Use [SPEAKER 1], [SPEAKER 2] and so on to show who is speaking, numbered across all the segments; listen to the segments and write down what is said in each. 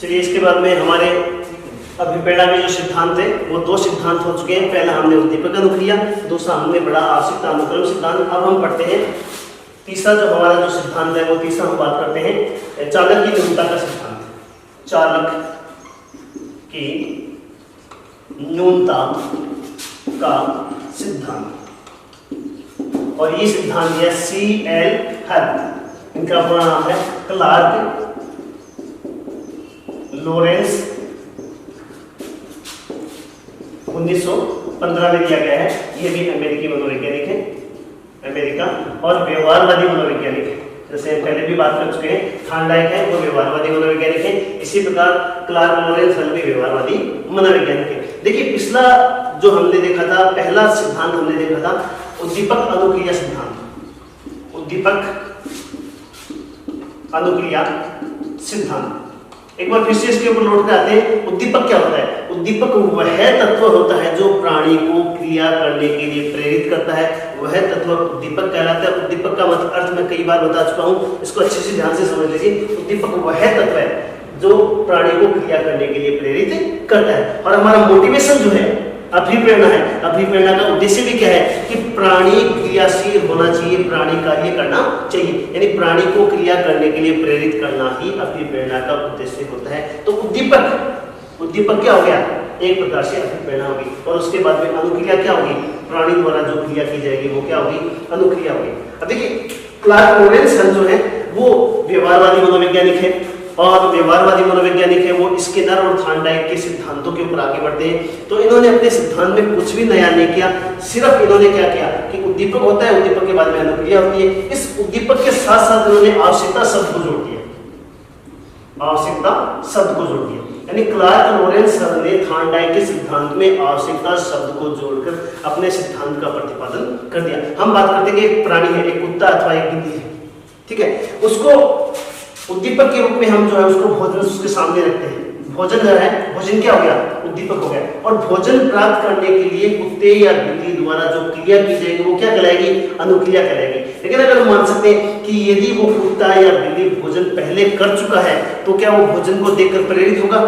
[SPEAKER 1] चलिए इसके बाद में हमारे अभिप्रेरणा के जो सिद्धांत थे वो दो सिद्धांत हो चुके हैं। पहला हमने उद्दीपक अनुक्रिया, दूसरा हमने पढ़ा आवश्यकता अनुक्रम सिद्धांत। अब हम पढ़ते हैं तीसरा जो हमारा जो सिद्धांत है वो तीसरा हम बात करते हैं चालक की न्यूनता का सिद्धांत। चालक की न्यूनता का सिद्धांत, और ये सिद्धांत है CL हल, इनका पूरा नाम है क्लार्क लोरेंस, 1915 में दिया गया है। ये भी अमेरिकी मनोवैज्ञानिक है, अमेरिका, और व्यवहारवादी मनोवैज्ञानिक है। जैसे हम पहले भी बात कर चुके हैं, थॉर्नडाइक है वो व्यवहारवादी मनोवैज्ञानिक है, इसी प्रकार क्लार्क लोरेंस हल भी व्यवहारवादी मनोवैज्ञानिक है। देखिए पिछला जो हमने देखा था, पहला सिद्धांत हमने देखा था उद्दीपक अनुक्रिया सिद्धांत। उद्दीपक अनुक्रिया सिद्धांत, एक बार फिर से इसके ऊपर लौट के आते हैं। उद्दीपक क्या होता है? उद्दीपक वह तत्व होता है जो प्राणी को क्रिया करने के लिए प्रेरित करता है, वह तत्व उद्दीपक कहलाता है। उद्दीपक का मतलब अर्थ मैं कई बार बता चुका हूं, इसको अच्छे से ध्यान से समझ लीजिए। उद्दीपक वह तत्व है जो प्राणी को क्रिया करने के लिए प्रेरित करता है। और हमारा मोटिवेशन जो है अभिप्रेरणा है। अभिप्रेरणा का उद्देश्य भी क्या है कि प्राणी क्रियाशील होना चाहिए, प्राणी कार्य करना चाहिए, यानी प्राणी को क्रिया करने के लिए प्रेरित करना ही अभिप्रेरणा का उद्देश्य होता है। तो उद्दीपक क्या हो गया? एक प्रकार से अभिप्रेरणा होगी। और उसके बाद में अनुक्रिया क्या होगी? प्राणी द्वारा जो क्रिया की जाएगी वो क्या होगी? अनुक्रिया होगी। अब देखिए क्लार्क लोरेंस हल जो है वो व्यवहारवादी मनोवैज्ञानिक है, और व्यवहारवादी मनोवैज्ञानिक है वो स्किनर और थॉर्नडाइक के सिद्धांतों के ऊपर आगे बढ़ते हैं। तो इन्होंने अपने सिद्धांत में कुछ भी नया नहीं किया, सिर्फ इन्होंने क्या किया कि उद्दीपक होता है, उद्दीपक के बाद में अनुक्रिया होती है। इस उद्दीपक के साथ साथ इन्होंने आवश्यकता शब्द को जोड़ दिया, आवश्यकता शब्द को जोड़ दिया। यानी क्लार्क लोरेंस हल ने थॉर्नडाइक के सिद्धांत में आवश्यकता शब्द को जोड़कर अपने सिद्धांत का प्रतिपादन कर दिया। हम बात करते हैं कि एक प्राणी है, एक कुत्ता अथवा एक बिल्ली है, ठीक है, उसको उद्दीपक के रूप में हम जो है उसको भोजन उसके सामने रखते हैं। भोजन जो है, भोजन क्या हो गया? उद्दीपक हो गया। और भोजन प्राप्त करने के लिए कुत्ते या बिल्ली द्वारा जो क्रिया की जाएगी वो क्या कहलाएगी? अनुक्रिया कहलाएगी। लेकिन अगर हम मान सकते हैं कि यदि वो कुत्ता या बिल्ली भोजन पहले कर चुका है तो क्या वो भोजन को देखकर प्रेरित होगा?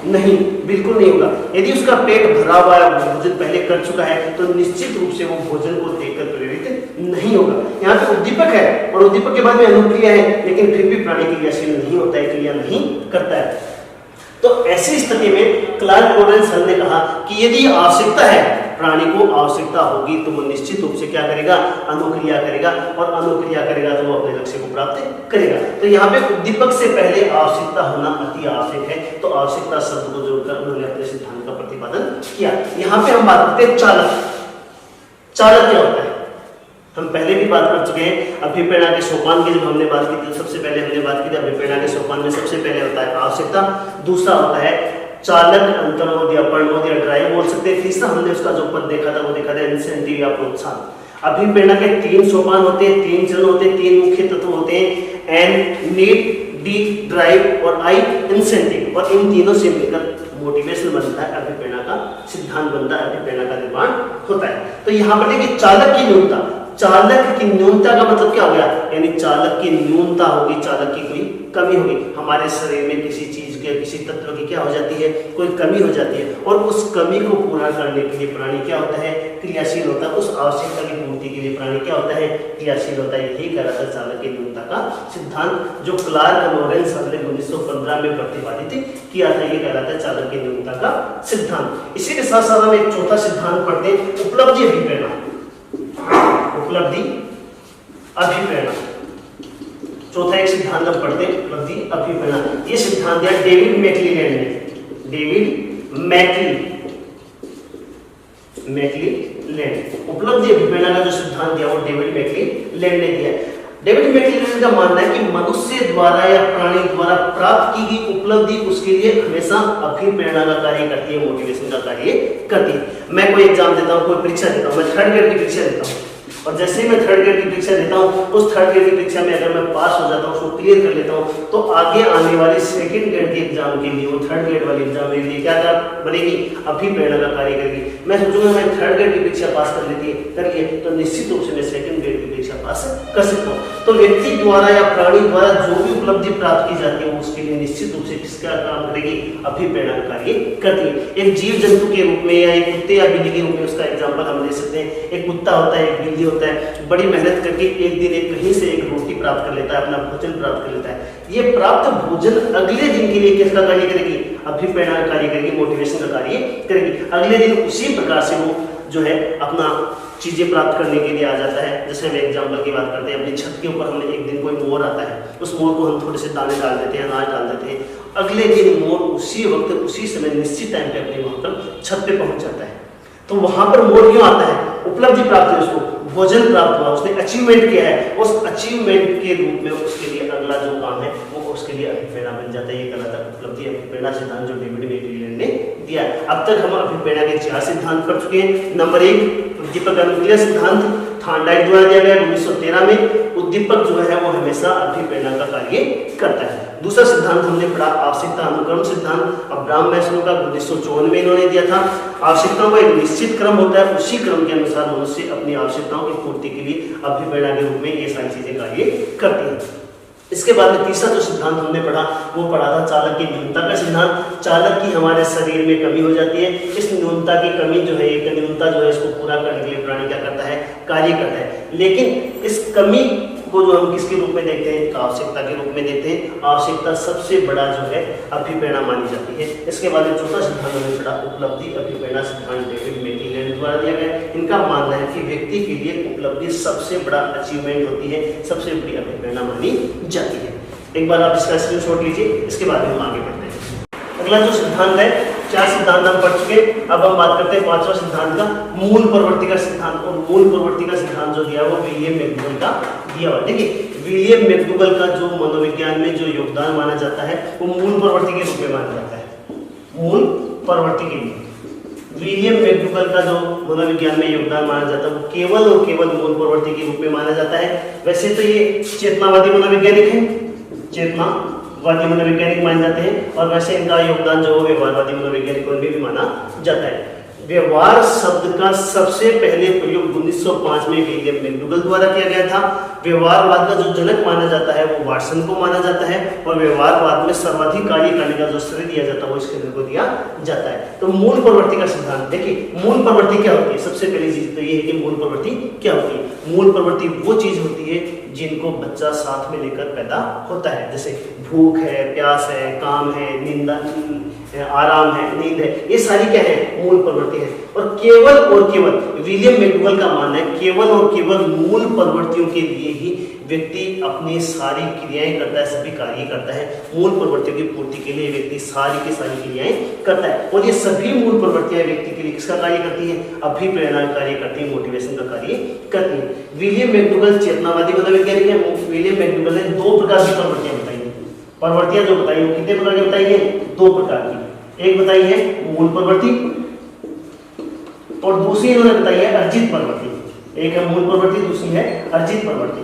[SPEAKER 1] नहीं, बिल्कुल नहीं होगा। यदि उसका पेट भरा हुआ है, भोजन पहले कर चुका है, तो निश्चित रूप से वो भोजन को देखकर प्रेरित नहीं होगा। यहाँ पे उद्दीपक है और उद्दीपक के बाद में अनुक्रिया है, लेकिन फिर भी प्राणी क्रियाशील नहीं होता है, क्रिया नहीं करता है। तो ऐसी स्थिति में क्लार्क लोरेंस हल ने कहा कि यदि आवश्यकता है, प्राणी को आवश्यकता होगी, तो वो निश्चित रूप से क्या करेगा? अनुक्रिया करेगा, और अनुक्रिया करेगा तो वो अपने लक्ष्य को प्राप्त करेगा। तो यहाँ पे उद्दीपक से पहले आवश्यकता होना अति आवश्यक है, तो आवश्यकता शब्द को जोड़कर उन्होंने अपने सिद्धांत का प्रतिपादन किया। यहाँ पे हम बात करते हैं चालक। चालक क्या होता है? हम पहले भी बात कर चुके हैं अभिप्रेरणा के सोपान की, जब हमने बात की थी सबसे पहले हमने बात की थी अभिप्रेरणा के सोपान में सबसे पहले होता है आवश्यकता, दूसरा होता है चालक, अंतर्बोध या परबोध या ड्राइव बोल सकते हैं, तीसरा हमने उसका जो पद देखा था वो देखा था इंसेंटिव या प्रोत्साहन। अभिप्रेरणा के 3 सोपान होते हैं, 3 चरण होते हैं, 3 मुख्य तत्व होते हैं, एन, नीड, डी ड्राइव और आई इंसेंटिव, और इन तीनों से मिलकर मोटिवेशन बनता है, अभिप्रेरणा का सिद्धांत बनता है, अभिप्रेरणा का निर्माण होता है। तो यहाँ पर देखिए चालक की न्यूनता, चालक की न्यूनता का मतलब क्या हो गया? यानी चालक की न्यूनता होगी, चालक की कोई कमी होगी। हमारे शरीर में किसी चीज के, किसी तत्व की क्या हो जाती है? कोई कमी हो जाती है, और उस कमी को पूरा करने के लिए प्राणी क्या होता है? क्रियाशील होता है। उस आवश्यकता की पूर्ति के लिए प्राणी क्या होता है? क्रियाशील होता है। यही कहलाता है चालक की न्यूनता का सिद्धांत, जो क्लार्क लोरेंस हल ने 1915 में प्रतिपादित किया था। ये कहलाता है चालक की न्यूनता का सिद्धांत। इसी के साथ साथ हम एक चौथा सिद्धांत पढ़ते हैं, उपलब्धि अभिप्रेरणा। उपलब्धि अभिप्रेरणा, चौथा एक सिद्धांत हम पढ़ते हैं, उपलब्धि अभिप्रेरणा। ये सिद्धांत दिया डेविड मैक्लीलैंड ने। डेविड मैक्लीलैंड, उपलब्धि अभिप्रेरणा का जो सिद्धांत दिया वो डेविड मैक्लीलैंड ने दिया। डेविड मैक्लीलैंड का मानना है कि मनुष्य द्वारा या प्राणी द्वारा प्राप्त की गई उपलब्धि उसके लिए हमेशा अभिप्रेरणा का कार्य करती है, मोटिवेशन का कार्य करती है। मैं कोई एग्जाम देता हूँ, कोई परीक्षा देता हूँ, मैं 3rd ग्रेड की परीक्षा देता हूँ, और जैसे ही मैं 3rd ग्रेड की परीक्षा देता हूँ, उस 3rd ग्रेड की परीक्षा में अगर मैं पास हो जाता हूँ, उसको क्लियर कर लेता हूँ, तो आगे आने वाली 2nd ग्रेड के एग्जाम के लिए, वो 3rd ग्रेड वाली एग्जाम मेरे लिए क्या बनेगी? अभिप्रेरणा का कार्य करेगी। मैं सोचूंगा मैं 3rd ग्रेड की परीक्षा पास कर लिए, तो निश्चित रूप से मैं 2nd ग्रेड की परीक्षा पास कर सकता हूँ। तो व्यक्ति द्वारा या प्राणी द्वारा जो भी उपलब्धि प्राप्त की जाती है वो उसके लिए निश्चित रूप से किसका काम करेगी, अभिप्रेरणा कार्य करती है। एक जीव जंतु के रूप में या एक कुत्ते या बिल्ली के रूप में उसका एग्जाम्पल हम ले सकते हैं। एक कुत्ता होता है, एक बिल्ली होता है, बड़ी मेहनत करके एक दिन एक कहीं से एक रोटी प्राप्त कर लेता है, अपना भोजन प्राप्त कर लेता है। ये प्राप्त भोजन अगले दिन के लिए किसका कार्य करेगी, अभिप्रेरणा कार्य करेगी, मोटिवेशन का कार्य करेगी। अगले दिन उसी प्रकार से वो जो है अपना चीजें प्राप्त करने के लिए आ जाता है। जैसे हम एग्जाम्पल की बात करते हैं, अपनी छत के ऊपर हमने एक दिन कोई मोर आता है, उस मोर को हम थोड़े से दाने डाल देते हैं, अनाज डाल देते हैं, अगले दिन मोर उसी वक्त उसी समय निश्चित टाइम पे अपने वहां पर छत पे पहुंच जाता है। तो वहां पर मोर क्यों आता है, उपलब्धि प्राप्त है, उसको भोजन प्राप्त हुआ, उसने अचीवमेंट किया है, उस अचीवमेंट के रूप में उसके लिए अगला जो काम है वो उसके लिए अभिप्रेरणा बन जाता है। ये कहलाता उपलब्धि अभिप्रेरणा सिद्धांत जो डेविड मैकक्लेलन ने दिया है। अब तक हम अभिप्रेरणा के 4 सिद्धांत पढ़ चुके हैं। नंबर 1 उद्दीपक अनुक्रिया सिद्धांत थार्नडाइक द्वारा दिया गया 1913 में। उद्दीपक जो है वो हमेशा अभिप्रेरणा का कार्य करता है। दूसरा सिद्धांत हमने पढ़ा आवश्यकता अनुक्रम सिद्धांत, अब्राहम मैस्लो का 1954 में इन्होंने दिया था। आवश्यकताओं का एक निश्चित क्रम होता है, उसी क्रम के अनुसार मनुष्य अपनी आवश्यकताओं की पूर्ति के लिए अभिप्रेरणा के रूप में ये सारी चीजें कार्य करती हैं। इसके बाद में तीसरा जो सिद्धांत हमने पढ़ा वो पढ़ा था चालक की न्यूनता का सिद्धांत। चालक की हमारे शरीर में कमी हो जाती है, इस न्यूनता की कमी जो है, एक न्यूनता जो है इसको पूरा करने के लिए प्राणी क्या करता है, कार्य करता है। लेकिन इस कमी को जो हम किसके रूप में देखते हैं, आवश्यकता के रूप में देखते हैं। आवश्यकता सबसे बड़ा जो है अभिप्रेरणा मानी जाती है। इसके बाद में चौथा सिद्धांत हमने पढ़ा उपलब्धि अभिप्रेरणा सिद्धांत डेविड मैकक्लेलन द्वारा दिया गया। इनका मानना है कि व्यक्ति के लिए उपलब्धि सबसे बड़ा अचीवमेंट होती है, सबसे बड़ी अभिप्रेरणा मानी जाती है। एक बार आप इसका स्क्रीनशॉट लीजिए, इसके बाद में हम आगे बढ़ते हैं। अगला जो सिद्धांत है, 4 सिद्धांत हम पढ़ चुके। अब हम बात करते हैं 5वां सिद्धांत का, मूल प्रवृत्ति का सिद्धांत। और मूल प्रवृत्ति का सिद्धांत जो दिया वो विलियम मैकडूगल का दिया हुआ। देखिए विलियम मैकडूगल का जो मनोविज्ञान में जो योगदान माना जाता है वो मूल प्रवृत्ति के रूप में माना जाता है। मूल प्रवृत्ति के लिए विलियम मैकडूगल का जो मनोविज्ञान में योगदान माना जाता है वो केवल और केवल मूल प्रवृत्ति के रूप में माना जाता है। वैसे तो ये चेतनावादी मनोवैज्ञानिक है, चेतनावादी मनोवैज्ञानिक माने जाते हैं, और वैसे इनका योगदान जो व्यवहारवादी मनोवैज्ञानिकों में भी माना जाता है। व्यवहार शब्द का सबसे पहले प्रयोग 1905 में विलियम मैकडूगल द्वारा किया गया था। व्यवहारवाद का जो जनक माना जाता है वो वाटसन को माना जाता है, और व्यवहारवाद में सर्वाधिक कार्य करने का जो श्रेय दिया जाता है वो स्किनर को दिया जाता है। तो मूल प्रवृत्ति का सिद्धांत देखिए, मूल प्रवृत्ति क्या होती है, सबसे पहली चीज तो ये है कि मूल प्रवृत्ति क्या होती है। मूल प्रवृत्ति वो चीज होती है जिनको बच्चा साथ में लेकर पैदा होता है, जैसे भूख है, प्यास है, काम है, निंदा, आराम है, नींद है, ये सारी क्या है, मूल प्रवृत्ति है। और केवल विलियम मैकडूगल का मानना है केवल और केवल मूल प्रवृत्तियों के लिए ही व्यक्ति अपनी सारी क्रियाएं करता है, सभी कार्य करता है। मूल प्रवृत्तियों की पूर्ति के लिए व्यक्ति सारी की सारी क्रियाएं करता है, और ये सभी मूल प्रवृत्तियां व्यक्ति के लिए किसका कार्य करती है, अभिप्रेरणा कार्य करती है, मोटिवेशन का कार्य करती है। विलियम मैकडूगल चेतनावादी मनोवैज्ञानिक है। विलियम मैकडूगल ने 2 प्रकार की प्रवृत्तियां बताई हैं। प्रवृत्तियां जो बताई वो कितने प्रकार की बताई है, 2 प्रकार की। एक बताई है मूल प्रवृत्ति और दूसरी इन्होंने बताई है अर्जित प्रवृत्ति। एक है मूल प्रवृत्ति, दूसरी है अर्जित प्रवृत्ति।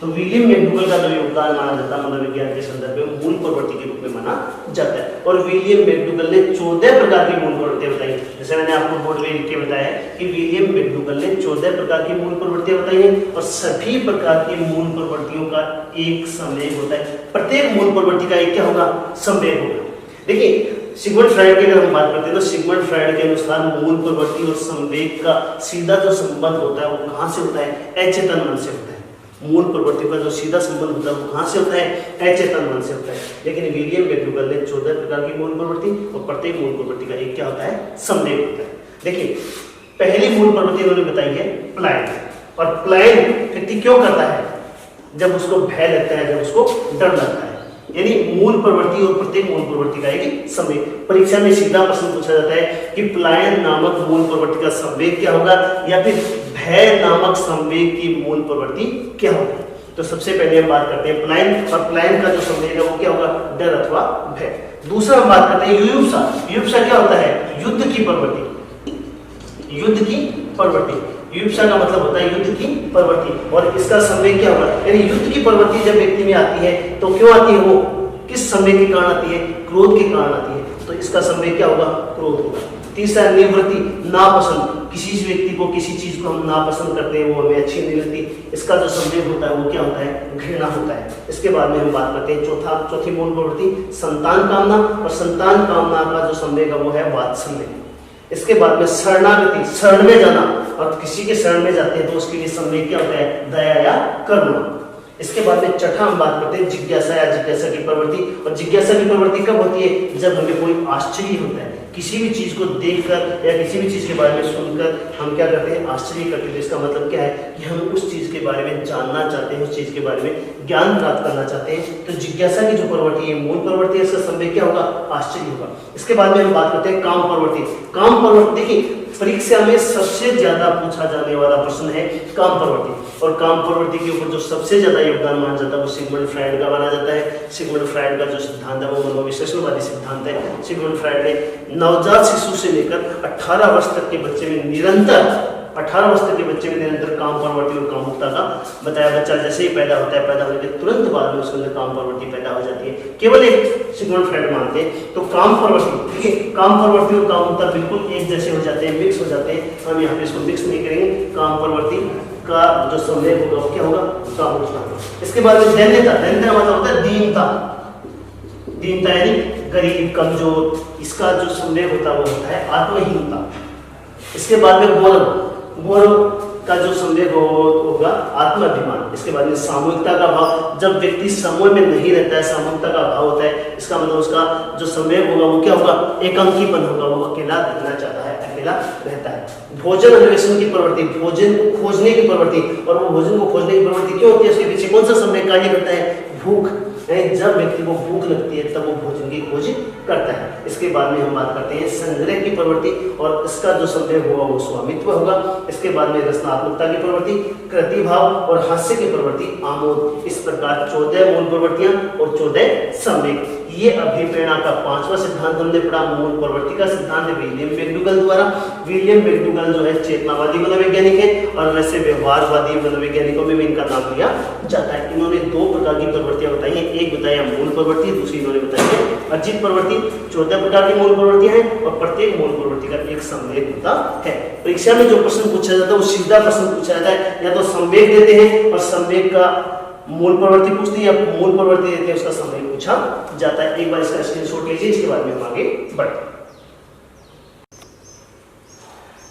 [SPEAKER 1] तो विलियम मैकडूगल का जो योगदान माना जाता है मनोविज्ञान के संदर्भ में मूल प्रवृत्ति के रूप में माना जाता है। और विलियम मैकडूगल ने 14 प्रकार की मूल प्रवृत्तियां बताई। जैसे मैंने आपको बोर्ड में लिख के बताया कि विलियम मैकडूगल ने 14 प्रकार की मूल प्रवृत्तियां बताई हैं, और सभी प्रकार की मूल प्रवृत्तियों का एक संवेग होता है। प्रत्येक मूल प्रवृत्ति का एक क्या होगा, संवेग होगा। देखिए सिगमंड फ्राइड की अगर हम बात करते हैं तो सिगमंड फ्राइड के अनुसार मूल प्रवृत्ति और संवेग का सीधा जो संबंध होता है वो कहां से होता है, अचेतन मन से होता है। मूल प्रवृत्ति का जो सीधा संबंध होता है वो कहां से होता है, अचेतन मन से होता है। लेकिन विलियम मैकडूगल ने 14 प्रकार की मूल प्रवृत्ति और प्रत्येक मूल प्रवृत्ति का एक क्या होता है, संवेग होता है। देखिए पहली मूल प्रवृत्ति उन्होंने बताई है प्लायन। और प्लायन व्यक्ति क्यों करता है, जब उसको भय लगता है, जब उसको डर लगता है। यानी मूल प्रवृत्ति और प्रत्येक मूल प्रवृत्ति का एक संवेग। परीक्षा में सीधा प्रश्न पूछा जाता है कि प्लायन नामक मूल प्रवृत्ति का संवेग क्या होगा, या फिर भय नामक संवेग की मूल प्रवृत्ति क्या होगी। तो सबसे पहले हम बात करते हैं प्लायन, और प्लायन का जो संवेग है वो क्या होगा, डर अथवा भय। दूसरा हम बात करते हैं युयुत्सा। युयुत्सा क्या होता है, युद्ध की प्रवृत्ति। युद्ध की प्रवृत्ति, युयुत्सा का मतलब होता है युद्ध की प्रवृत्ति, और इसका संवेग क्या होगा, यानी युद्ध की प्रवृत्ति जब व्यक्ति में आती है तो क्यों आती है, वो किस संवेग के कारण आती है, क्रोध के कारण आती है। तो इसका संवेग क्या होगा, क्रोध होगा। तीसरा निवृत्ति, नापसंद। किसी व्यक्ति को किसी चीज को हम नापसंद करते हैं, वो हमें अच्छी नहीं लगती, इसका जो संवेग होता है वो क्या होता है, घृणा होता है। इसके बाद में हम बात करते हैं चौथी मूल प्रवृत्ति संतान कामना, और संतान कामना का जो संवेग है वो है वात्सल्य। इसके बाद में शरणागति, शरण में जाना, और किसी के शरण में जाते हैं तो उसके लिए संवेग क्या होता है, दया या करुणा। इसके बाद में छठा हम बात करते हैं जिज्ञासा या जिज्ञासा की प्रवृत्ति। और जिज्ञासा की प्रवृत्ति कब होती है, जब हमें कोई आश्चर्य होता है, किसी भी चीज को देखकर या किसी भी चीज के बारे में सुनकर हम क्या करते हैं, आश्चर्य करते हैं। तो इसका मतलब क्या है कि हम उस चीज के बारे में जानना चाहते हैं, उस चीज के बारे में ज्ञान प्राप्त करना चाहते हैं। तो जिज्ञासा की जो प्रवृत्ति है, मूल प्रवृत्ति है, इसका संवेग क्या होगा, आश्चर्य होगा। इसके बाद में हम बात करते हैं काम प्रवृत्ति। काम प्रवृत्ति, देखिए परीक्षा में सबसे ज्यादा पूछा जाने वाला प्रश्न है काम प्रवृत्ति, और काम प्रवृत्ति के ऊपर जो सबसे ज्यादा योगदान माना जाता है वो सिगमंड फ्रायड का माना जाता है। सिगमंड फ्रायड का जो सिद्धांत है वो मनोविश्लेषणवादी सिद्धांत है। सिगमंड फ्रायड ने नवजात शिशु से लेकर 18 वर्ष तक के बच्चे में निरंतर 18 वर्ष तक के बच्चे में निरंतर काम प्रवृत्ति और कामुकता का बताया। बच्चा जैसे ही पैदा होता है, पैदा होने के तुरंत बाद में उसके अंदर काम प्रवृत्ति पैदा हो जाती है। केवल एक सिगमंड फ्रायड मानते हैं। तो काम प्रवृत्ति, देखिए काम प्रवृत्ति और कामुकता बिल्कुल एक जैसे हो जाते हैं, मिक्स हो जाते हैं। हम यहाँ पे इसको मिक्स नहीं करेंगे। काम प्रवृत्ति का जो संवेग होगा वो क्या होगा, कामुकता। इसके बाद में दैन्यता, दैन्यता मतलब होता है दीनता, दीनता यानी गरीब कमजोर, इसका जो संवेग होता है वो होता है आत्महीनता। इसके बाद में गौरव, गौरव का जो संवेग होगा आत्माभिमान। इसके बाद में सामूहिकता का भाव, जब व्यक्ति समूह में नहीं रहता है, सामूहिकता का भाव होता है, इसका मतलब उसका जो संवेग होगा वो क्या होगा, एकांकीपन होगा, वो अकेला रहना चाहता है, अकेला रहता है। भोजन अन्वेषण की प्रवृत्ति, भोजन को खोजने की प्रवृत्ति, और वो भोजन को खोजने की प्रवृत्ति क्यों होती है, उसके पीछे कौन सा संवेग कार्य करता है, भूख। जब व्यक्ति को भूख लगती है तब वो भोजन की खोज करता है। इसके बाद में हम बात करते हैं संग्रह की प्रवृत्ति, और इसका जो संवेग होगा वो स्वामित्व होगा। इसके बाद में रचनात्मकता की प्रवृत्ति, कृति भाव और हास्य की प्रवृत्ति, आमोद। इस प्रकार 14 मूल प्रवृत्तियां और 14 संवेग। ये अभिप्रेरणा का 5वां सिद्धांत हमने पढ़ा, मूल प्रवृत्ति का सिद्धांत है विलियम मैकडूगल द्वारा। विलियम मैकडूगल जो है चेतनावादी मनोवैज्ञानिक है, और वैसे व्यवहारवादी मनोवैज्ञानिकों में भी इनका नाम लिया जाता है। इन्होंने 2 प्रकार की प्रवृत्तियां बताई हैं, एक बताया मूल प्रवृत्ति, दूसरी इन्होंने बताई है अर्जित प्रवृत्ति। 14 प्रकार की मूल प्रवृत्तियां हैं, और प्रत्येक मूल प्रवृत्ति का एक संवेग होता है। परीक्षा में जो प्रश्न पूछा जाता है वो सीधा प्रश्न पूछा जाता है, या तो संवेग देते हैं और संवेग का मूल प्रवृत्ति पूछते हैं, या मूल प्रवृत्ति देते हैं उसका संवेग पूछा जाता है। एक बार इसका स्क्रीनशॉट लीजिए, इसके बाद में हम आगे बढ़ते।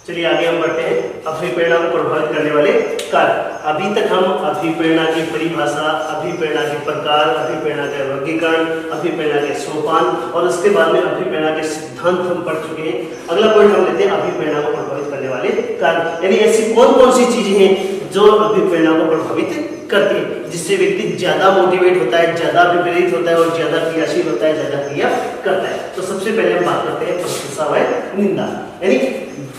[SPEAKER 1] चलिए आगे हम बढ़ते हैं अभिप्रेरणा को प्रभावित करने वाले कारक। अभी तक हम अभिप्रेरणा की परिभाषा, अभिप्रेरणा के प्रकार, अभिप्रेरणा के वर्गीकरण, अभिप्रेरणा के सोपान, और उसके बाद में अभिप्रेरणा के सिद्धांत हम पढ़ चुके हैं। अगला पॉइंट हम लेते हैं अभिप्रेरणा को प्रभावित करने वाले कारक, यानी ऐसी कौन कौन सी चीजें हैं जो अभिप्रेरणा को प्रभावित करती है, जिससे व्यक्ति ज्यादा मोटिवेट होता है, ज्यादा प्रेरित होता है, और ज्यादा क्रियाशील होता है, ज्यादा क्रिया करता है। तो सबसे पहले हम बात करते हैं प्रशंसा व निंदा। यानी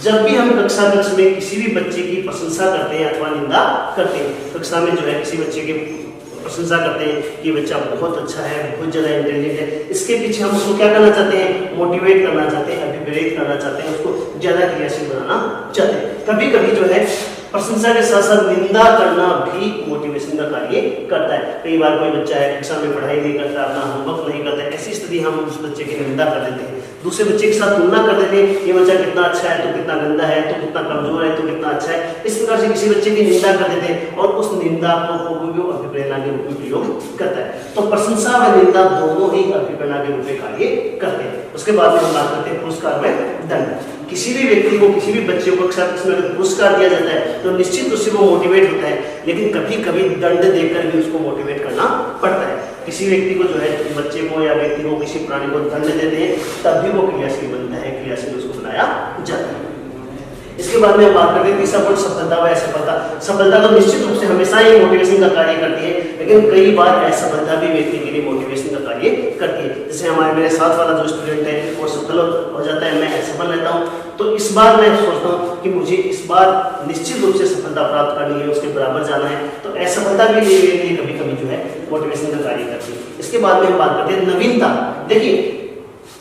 [SPEAKER 1] जब भी हम कक्षा में किसी भी बच्चे की प्रशंसा करते हैं अथवा निंदा करते हैं, कक्षा में जो है किसी बच्चे की प्रशंसा करते हैं कि बच्चा बहुत अच्छा है, बहुत ज्यादा इंटेलिजेंट है, इसके पीछे हम उसको क्या करना चाहते हैं, मोटिवेट करना चाहते हैं, अभिप्रेरित करना चाहते हैं, उसको ज्यादा क्रियाशील बनाना चाहते हैं। कभी कभी जो है प्रशंसा के साथ साथ निंदा करना भी मोटिवेशन का कार्य करता है। कई बार कोई बच्चा है कक्षा में पढ़ाई नहीं करता, अपना होमवर्क नहीं करता, ऐसी स्थिति हम उस बच्चे की निंदा कर देते हैं, दूसरे बच्चे के साथ तुलना कर देते हैं, ये बच्चा कितना अच्छा है, तो कितना गंदा है, तो कितना कमजोर है, तो कितना अच्छा है। इस प्रकार से किसी बच्चे की निंदा कर देते हैं, और उस निंदा को भी अभिप्रेरणा के रूप में प्रयोग करता है। तो प्रशंसा व निंदा दोनों ही अभिप्रेरणा के रूप में कार्य करते हैं। उसके बाद में हम बात करते हैं पुरस्कार व दंड। किसी भी व्यक्ति को, किसी भी बच्चे को कक्षा में अगर पुरस्कार दिया जाता है तो निश्चित रूप से वो मोटिवेट होता है, लेकिन कभी कभी दंड देकर भी उसको मोटिवेट करना पड़ता है। किसी व्यक्ति को जो है, बच्चे को या व्यक्ति को, किसी प्राणी को दंड देते हैं तब भी वो क्रियाशील बनता है, क्रियाशील उसको बनाया जाता है। इसके बाद में हम बात करते हैं तीसरा पॉइंट सफलता व असफलता। सफलता तो निश्चित रूप से हमेशा ही मोटिवेशन का कार्य करती है, लेकिन कई बार असफलता भी व्यक्ति के लिए मोटिवेशन का कार्य करती है। जैसे हमारे मेरे साथ वाला जो स्टूडेंट है वो सफल हो जाता है, मैं असफल रहता हूँ, तो इस बार मैं सोचता हूँ कि मुझे इस बार निश्चित रूप से सफलता प्राप्त करनी है, उसके बराबर जाना है, तो असफलता भी मेरे लिए कभी कभी जो है मोटिवेशन का कार्य करती है। इसके बाद में हम बात करते हैं नवीनता। देखिए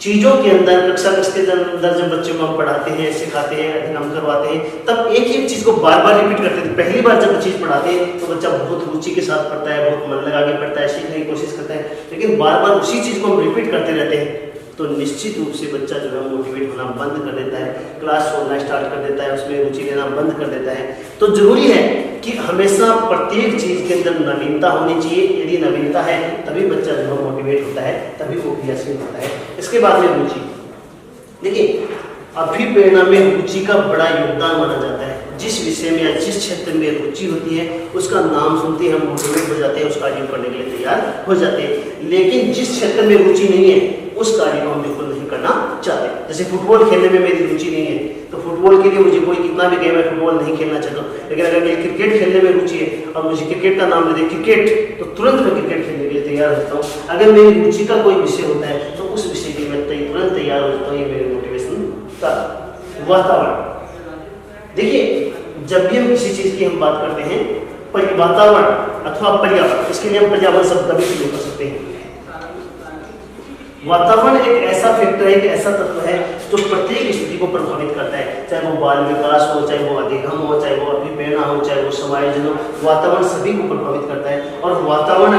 [SPEAKER 1] चीजों के अंदर कक्षा के अंदर जब बच्चों को हम पढ़ाते हैं, सिखाते हैं, अध्ययन करवाते हैं, तब एक ही चीज को बार बार रिपीट करते हैं। पहली बार जब चीज पढ़ाते हैं तो बच्चा बहुत रुचि के साथ पढ़ता है, बहुत मन लगा के पढ़ता है, सीखने की कोशिश करता है, लेकिन बार बार उसी चीज को हम रिपीट करते रहते हैं तो निश्चित रूप से बच्चा जो है मोटिवेट होना बंद कर देता है, क्लास छोड़ना स्टार्ट कर देता है, उसमें रुचि लेना बंद कर देता है। तो जरूरी है कि हमेशा प्रत्येक चीज के अंदर नवीनता होनी चाहिए। यदि नवीनता है तभी बच्चा जो है मोटिवेट होता है, तभी वो क्रियाशील होता है। इसके बाद में रुचि, देखिए अभिप्रेरणा में रुचि का बड़ा योगदान माना जाता है। जिस विषय में या जिस क्षेत्र में रुचि होती है उसका नाम सुनते ही हम मोटिवेट हो जाते हैं, उस कार्य को करने के लिए तैयार हो जाते हैं। लेकिन जिस क्षेत्र में रुचि नहीं है उस कार्य को हम बिल्कुल नहीं करना चाहते। जैसे फुटबॉल खेलने में मेरी रुचि नहीं है तो फुटबॉल के लिए मुझे कोई कितना भी कहे मैं फुटबॉल नहीं खेलना चाहता हूँ। लेकिन अगर मेरी क्रिकेट खेलने में रुचि है और मुझे क्रिकेट का नाम दे क्रिकेट, तो तुरंत मैं क्रिकेट खेलने के लिए तैयार होता हूँ। अगर मेरी रुचि का कोई विषय होता है तो उस विषय के लिए मैं तुरंत तैयार हो जाता हूँ। ये मेरे मोटिवेशन का वातावरण। देखिए जब भी हम किसी चीज की हम बात करते हैं वातावरण अथवा पर्यावरण, इसके लिए हम पर्यावरण शब्द का भी प्रयोग कर सकते हैं। वातावरण एक ऐसा फैक्टर है, एक ऐसा तत्व है जो प्रत्येक स्थिति को प्रभावित करता है, चाहे वो बाल विकास हो, चाहे वो अधिगम हो, चाहे वो अभिप्रेरणा हो, चाहे वो समायोजन हो। वातावरण सभी को प्रभावित करता है। और वातावरण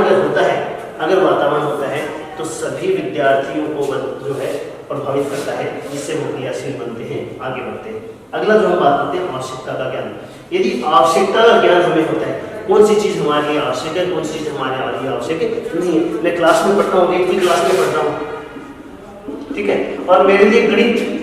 [SPEAKER 1] अगर वातावरण होता है तो सभी विद्यार्थियों को जो है प्रभावित करता है, जिससे वो क्रियाशील बनते हैं, आगे बढ़ते हैं। अगला जो हम बात करते हैं आवश्यकता का ज्ञान। यदि आवश्यकता का ज्ञान हमें होता है, कौन सी चीज हमारे लिए आवश्यक है, कौन सी चीज हमारे लिए आवश्यक नहीं है। मैं क्लास में पढ़ता हूँ, 8वीं क्लास में पढ़ रहा हूँ, ठीक है, और मेरे लिए गणित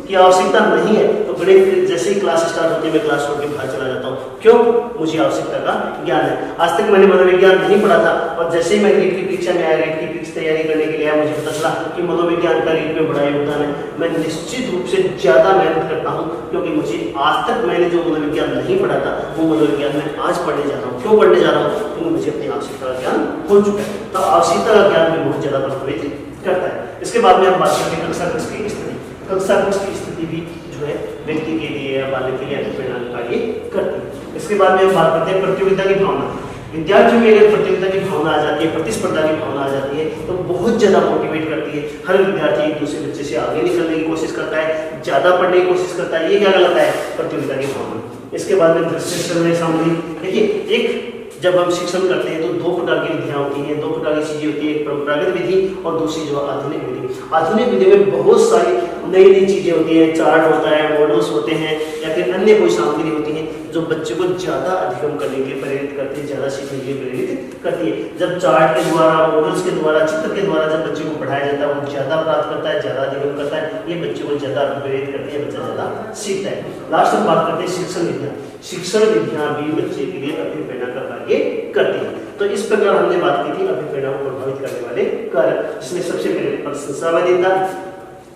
[SPEAKER 1] की आवश्यकता नहीं है तो गणित जैसे ही क्लास स्टार्ट होती है मैं क्लास छोड़ के बाहर चला जाता हूँ। क्यों? मुझे आवश्यकता का ज्ञान है। आज तक मैंने मनोविज्ञान नहीं पढ़ा था और जैसे ही मैं रीट की परीक्षा में आया, रीट की परीक्षा तैयारी करने के लिए आया, मुझे पता चला कि मनोविज्ञान का रीट में बड़ा योगदान है। मैं निश्चित रूप से ज्यादा मेहनत करता हूँ क्योंकि मुझे आज तक मैंने जो मनोविज्ञान नहीं पढ़ा था वो मनोविज्ञान में आज पढ़ने जा रहा हूँ। क्यों पढ़ने जा रहा हूँ? क्योंकि मुझे अपनी आवश्यकता का ज्ञान हो चुका है। तो आवश्यकता का ज्ञान भी बहुत ज्यादा प्रभावित करता है। इसके बाद में हम बात करते हैं कक्षा कक्ष की स्थिति। कक्षा कक्ष की स्थिति भी जो है व्यक्ति के लिए या बालक के लिए अभिप्रेरणा कार्य करती है। इसके बाद में हम बात करते हैं प्रतियोगिता की भावना। विद्यार्थियों में अगर प्रतियोगिता की भावना आ जाती है, प्रतिस्पर्धा की भावना आ जाती है तो बहुत ज्यादा मोटिवेट करती है। हर विद्यार्थी एक दूसरे बच्चे से आगे निकलने की कोशिश करता है, ज्यादा पढ़ने की कोशिश करता है। ये क्या कहलाता है? प्रतियोगिता की भावना। इसके बाद में दृश्य श्रवण सामग्री। देखिए एक जब हम शिक्षण करते हैं तो दो प्रकार की विधियां होती हैं, दो प्रकार की चीजें होती है, एक परंपरागत विधि और दूसरी जो आधुनिक विधि। आधुनिक विधि में बहुत सारी नई नई चीजें होती हैं, चार्ट होता है, मॉडल्स होते हैं या फिर अन्य कोई सामग्री होती है जो बच्चे को ज्यादा अधिगम करने के लिए प्रेरित करती है, ज्यादा सीखने के लिए प्रेरित करती है। जब चार्ट के द्वारा, मॉडल्स के द्वारा, चित्र के द्वारा जब बच्चे को पढ़ाया जाता है वो ज्यादा प्राप्त करता है, ज्यादा अधिगम करता है, ये बच्चे को ज्यादा प्रेरित करती है, बच्चा ज्यादा सीखता है। लास्ट में बात करते हैं शिक्षण विधियां। शिक्षण विधियां भी बच्चे के लिए अभिप्रेरणा का कार्य करती है। तो इस प्रकार हमने बात की थी अभिप्रेरणा को प्रभावित करने वाले कारक, जिसमें सबसे पहले प्रशंसावादिता,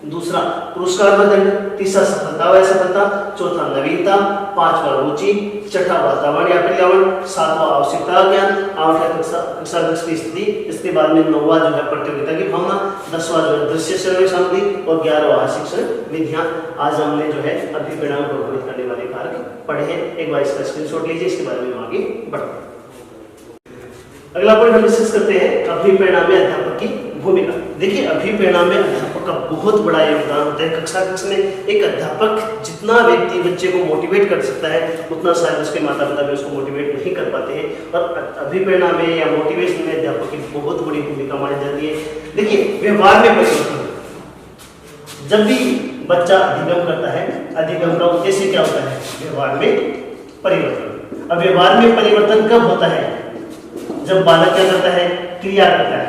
[SPEAKER 1] दूसरा पुरस्कार बदल, तीसरा सफलता व असफलता, चौथा नवीनता, पांचवा रुचि, छठा वातावरण या पर्यावरण, सातवां आवश्यकता ज्ञान, आठवां कक्षा कक्ष की स्थिति, इसके बाद में नौवां जो है प्रतियोगिता की भावना, 10वां जो है दृश्य श्रवण सामग्री और 11वां शिक्षण विधियां। आज हमने जो है अभिप्रेरणा को प्रभावित करने वाले कारक पढ़े हैं। एक बार इसका स्क्रीनशॉट लीजिए, इसके बारे में आगे बढ़ते हैं। अगला पॉइंट हम डिस्कस करते हैं अभिप्रेरणा में अध्यापक की भूमिका। देखिए अभिप्रेरणा में अध्यापक का बहुत बड़ा योगदान होता है। कक्षा कक्ष में एक अध्यापक जितना व्यक्ति बच्चे को मोटिवेट कर सकता है उतना शायद उसके माता पिता भी उसको मोटिवेट नहीं कर पाते हैं। और अभिप्रेरणा में या मोटिवेशन में अध्यापक की बहुत बड़ी भूमिका मानी जाती है। देखिए व्यवहार में परिवर्तन, जब भी बच्चा अधिगम करता है, अधिगम का उद्देश्य क्या होता है? व्यवहार में परिवर्तन। अब व्यवहार में परिवर्तन कब होता है? जब बालक क्या करता है? क्रिया करता है,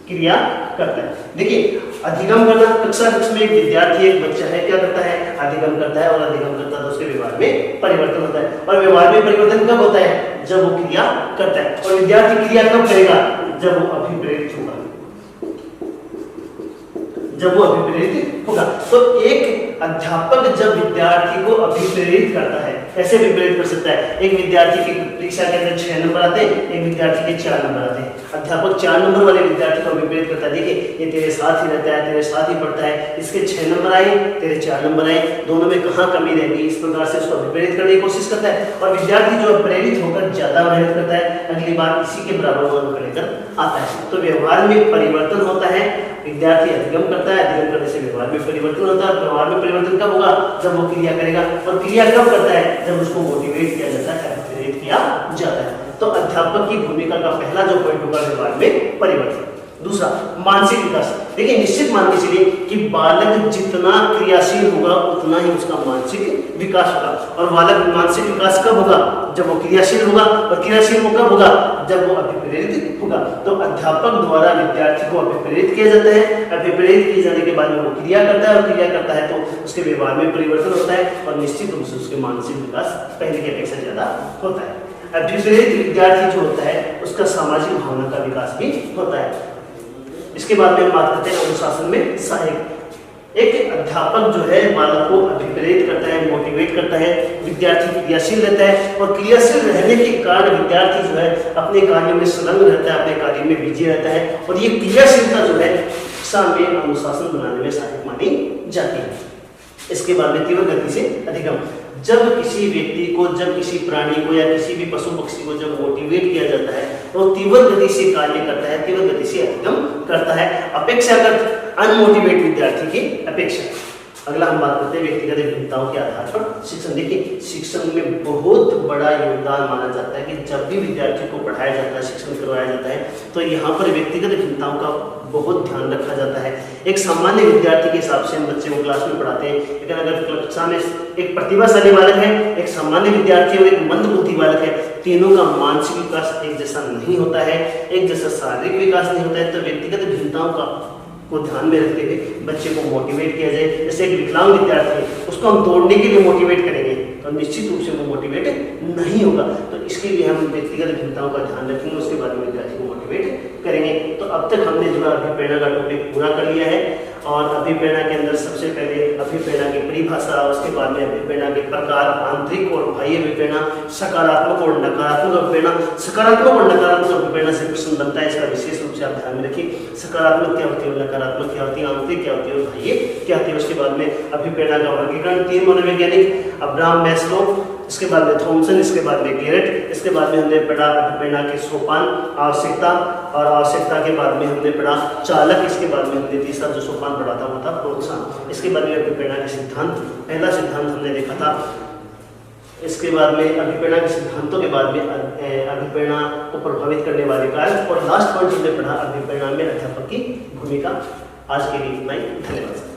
[SPEAKER 1] क्रिया करता है। देखिए अधिगम करना, कक्षा कक्ष में एक विद्यार्थी, एक बच्चा है, क्या करता है? अधिगम करता है, और अधिगम करता है तो उसके व्यवहार में परिवर्तन होता है। और व्यवहार में परिवर्तन कब होता है? जब वो क्रिया करता है। और विद्यार्थी क्रिया कब करेगा? जब वो अभिप्रेरित होगा, जब वो अभिप्रेरित होगा। तो एक अध्यापक जब विद्यार्थी को अभिप्रेरित करता है, कैसे अभिप्रेरित कर सकता है? एक विद्यार्थी की परीक्षा के अंदर 6 नंबर आते हैं, एक विद्यार्थी के 4 नंबर आते हैं। अध्यापक 4 नंबर वाले विद्यार्थी को अभिप्रेरित करता है, देखिए ये तेरे साथ ही रहता है, तेरे साथ ही पढ़ता है, इसके 6 नंबर आए, तेरे 4 नंबर आए, दोनों में कहाँ कमी रहेगी, इस प्रकार से उसको अभिप्रेरित करने की कोशिश करता है। और विद्यार्थी जो प्रेरित होकर ज्यादा मेहनत करता है, अगली बार इसी के बराबर अंक लेकर आता है। तो व्यवहार में परिवर्तन होता है। विद्यार्थी अधिगम करता है, अधिगम करने से व्यवहार में परिवर्तन होता है। व्यवहार में परिवर्तन कब होगा? जब वो क्रिया करेगा। और क्रिया कब करता है? जब उसको मोटिवेट किया जाता है, प्रेरित किया जाता है। तो अध्यापक की भूमिका का पहला जो पॉइंट होगा व्यवहार में परिवर्तन। दूसरा मानसिक विकास। देखिए निश्चित मान के चलिए कि बालक जितना क्रियाशील होगा उतना ही उसका मानसिक विकास होगा। और बालक मानसिक विकास कब होगा? जब वो क्रियाशील होगा। और क्रियाशील वो कब होगा? जब वो अभिप्रेरित होगा। तो अध्यापक द्वारा विद्यार्थी को अभिप्रेरित किया जाता है। अभिप्रेरित किए जाने के बाद में वो क्रिया करता है, और क्रिया करता है तो उसके व्यवहार में परिवर्तन होता है, और निश्चित रूप से उसके मानसिक विकास पहले की अपेक्षा ज्यादा होता है। अभिप्रेरित विद्यार्थी जो होता है उसका सामाजिक भावना का विकास भी होता है। इसके बाद में बात करते हैं अनुशासन में सहायक। एक अध्यापक जो है बालक को अभिप्रेरित करता है, मोटिवेट करता है, विद्यार्थी क्रियाशील रहता है, और क्रियाशील रहने के कारण विद्यार्थी जो है अपने कार्य में संलग्न रहता है, अपने कार्य में बिजी रहता है, और ये क्रियाशीलता जो है शिक्षा में अनुशासन बनाने में सहायक मानी जाती है। इसके बाद में तीव्र गति से अधिगम। जब किसी व्यक्ति को, जब किसी प्राणी को या किसी भी पशु पक्षी को जब मोटिवेट किया जाता है तो तीव्र गति से कार्य करता है, तीव्र गति से अधिगम करता है, अपेक्षाकृत अनमोटिवेट विद्यार्थी की अपेक्षा। अगला हम बात करते हैं व्यक्तिगत विभिन्नताओं के आधार पर शिक्षण। देखिए शिक्षण में बहुत बड़ा योगदान माना जाता है कि जब भी विद्यार्थी को पढ़ाया जाता है, शिक्षण करवाया जाता है, तो यहाँ पर व्यक्तिगत विभिन्नताओं का बहुत ध्यान रखा जाता है। एक सामान्य विद्यार्थी के हिसाब से हम बच्चे को क्लास में पढ़ाते हैं, लेकिन अगर कक्षा में एक प्रतिभाशाली बालक है, एक सामान्य विद्यार्थी और एक मंदबुद्धि बालक है, तीनों का मानसिक विकास एक जैसा नहीं होता है, एक जैसा शारीरिक विकास नहीं होता है। तो व्यक्तिगत भिन्नताओं का को ध्यान में रखते हुए बच्चे को मोटिवेट किया जाए। जैसे एक विकलांग विद्यार्थी है, उसको हम दौड़ने के लिए मोटिवेट करेंगे तो निश्चित रूप से वो मोटिवेट नहीं होगा। तो इसके लिए हम व्यक्तिगत भिन्नताओं का ध्यान रखेंगे, उसके बाद में विद्यार्थी को मोटिवेट करेंगे। तो अब तक हमने जो है अभिप्रेरणा का टॉपिक पूरा कर लिया है। और अभिप्रेरणा के अंदर सबसे पहले अभिप्रेरणा की परिभाषा, उसके बाद में अभिप्रेरणा के प्रकार, आंतरिक और बाह्य अभिप्रेरणा, सकारात्मक और नकारात्मक अभिप्रेरणा। सकारात्मक और नकारात्मक अभिप्रेरणा से प्रश्न बनता है, इसका विशेष रूप से आप ध्यान में रखिए। सकारात्मक क्या होती है, नकारात्मक क्या होती है, आंतरिक क्या होती है और बाह्य क्या होती है। उसके बाद में अभिप्रेरणा का वर्गीकरण, 3 मनोवैज्ञानिक अब्राहम मैस्लो, इसके बाद में थॉमसन, इसके बाद में गेरेट, इसके बाद में हमने पढ़ा अभिप्रेरणा के सोपान, आवश्यकता, और आवश्यकता के बाद में हमने पढ़ा चालक, इसके बाद में हमने तीसरा जो सोपान पढ़ा था वो था प्रोत्साहन। इसके बाद में अभिप्रेरणा के सिद्धांत, पहला सिद्धांत हमने देखा था। इसके बाद में अभिप्रेरणा के सिद्धांतों के बाद में अभिप्रेरणा को प्रभावित करने वाले कारक, और लास्ट पॉइंट हमने पढ़ा अभिप्रेरणा में अध्यापक की भूमिका। आज के लिए इतना ही, धन्यवाद।